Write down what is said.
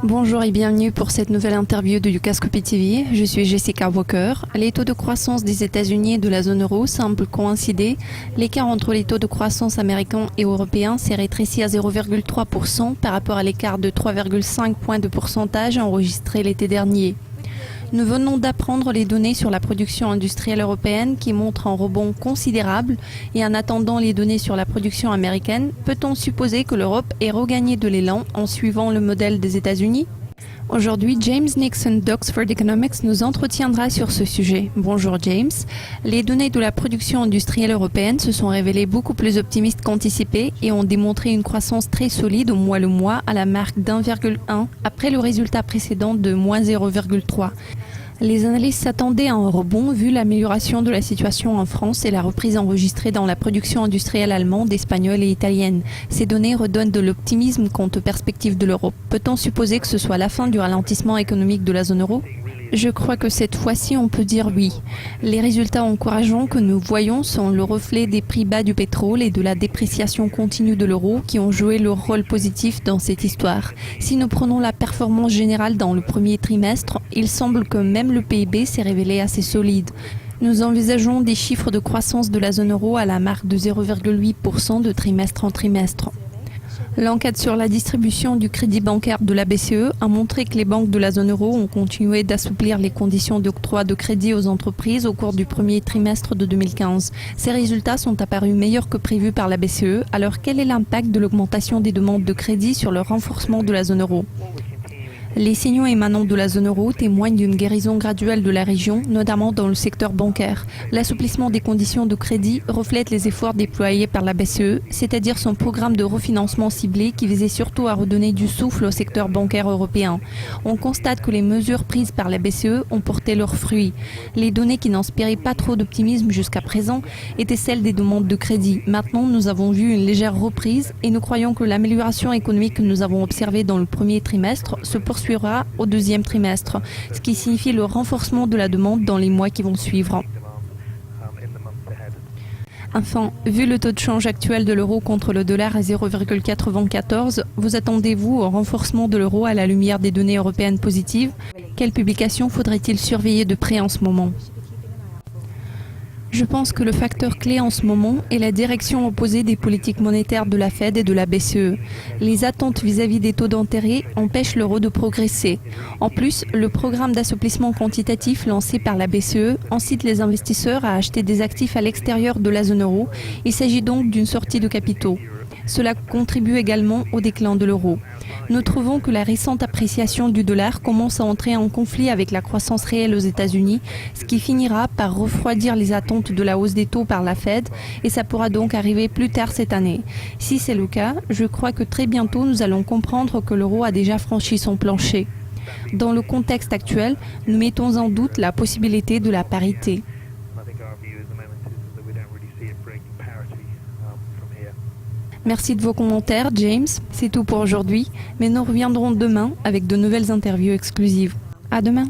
Bonjour et bienvenue pour cette nouvelle interview de Yucascopy TV. Je suis Jessica Walker. Les taux de croissance des États-Unis et de la zone euro semblent coïncider. L'écart entre les taux de croissance américains et européens s'est rétréci à 0,3% par rapport à l'écart de 3,5 points de pourcentage enregistré l'été dernier. Nous venons d'apprendre les données sur la production industrielle européenne qui montrent un rebond considérable et en attendant les données sur la production américaine, peut-on supposer que l'Europe ait regagné de l'élan en suivant le modèle des États-Unis ? Aujourd'hui, James Nixon d'Oxford Economics nous entretiendra sur ce sujet. Bonjour James. Les données de la production industrielle européenne se sont révélées beaucoup plus optimistes qu'anticipées et ont démontré une croissance très solide au mois le mois à la marque d'1,1 après le résultat précédent de moins 0,3. Les analystes s'attendaient à un rebond vu l'amélioration de la situation en France et la reprise enregistrée dans la production industrielle allemande, espagnole et italienne. Ces données redonnent de l'optimisme quant aux perspectives de l'Europe. Peut-on supposer que ce soit la fin du ralentissement économique de la zone euro ? Je crois que cette fois-ci, on peut dire oui. Les résultats encourageants que nous voyons sont le reflet des prix bas du pétrole et de la dépréciation continue de l'euro qui ont joué leur rôle positif dans cette histoire. Si nous prenons la performance générale dans le premier trimestre, il semble que même le PIB s'est révélé assez solide. Nous envisageons des chiffres de croissance de la zone euro à la marque de 0,8% de trimestre en trimestre. L'enquête sur la distribution du crédit bancaire de la BCE a montré que les banques de la zone euro ont continué d'assouplir les conditions d'octroi de crédit aux entreprises au cours du premier trimestre de 2015. Ces résultats sont apparus meilleurs que prévus par la BCE. Alors quel est l'impact de l'augmentation des demandes de crédit sur le renforcement de la zone euro ? Les signaux émanant de la zone euro témoignent d'une guérison graduelle de la région, notamment dans le secteur bancaire. L'assouplissement des conditions de crédit reflète les efforts déployés par la BCE, c'est-à-dire son programme de refinancement ciblé qui visait surtout à redonner du souffle au secteur bancaire européen. On constate que les mesures prises par la BCE ont porté leurs fruits. Les données qui n'inspiraient pas trop d'optimisme jusqu'à présent étaient celles des demandes de crédit. Maintenant, nous avons vu une légère reprise et nous croyons que l'amélioration économique que nous avons observée dans le premier trimestre se poursuivra au deuxième trimestre, ce qui signifie le renforcement de la demande dans les mois qui vont suivre. Enfin, vu le taux de change actuel de l'euro contre le dollar à 0,94, vous attendez-vous au renforcement de l'euro à la lumière des données européennes positives ? Quelles publications faudrait-il surveiller de près en ce moment ? Je pense que le facteur clé en ce moment est la direction opposée des politiques monétaires de la Fed et de la BCE. Les attentes vis-à-vis des taux d'intérêt empêchent l'euro de progresser. En plus, le programme d'assouplissement quantitatif lancé par la BCE incite les investisseurs à acheter des actifs à l'extérieur de la zone euro. Il s'agit donc d'une sortie de capitaux. Cela contribue également au déclin de l'euro. Nous trouvons que la récente appréciation du dollar commence à entrer en conflit avec la croissance réelle aux États-Unis, ce qui finira par refroidir les attentes de la hausse des taux par la Fed et ça pourra donc arriver plus tard cette année. Si c'est le cas, je crois que très bientôt nous allons comprendre que l'euro a déjà franchi son plancher. Dans le contexte actuel, nous mettons en doute la possibilité de la parité. Merci de vos commentaires, James. C'est tout pour aujourd'hui, mais nous reviendrons demain avec de nouvelles interviews exclusives. À demain.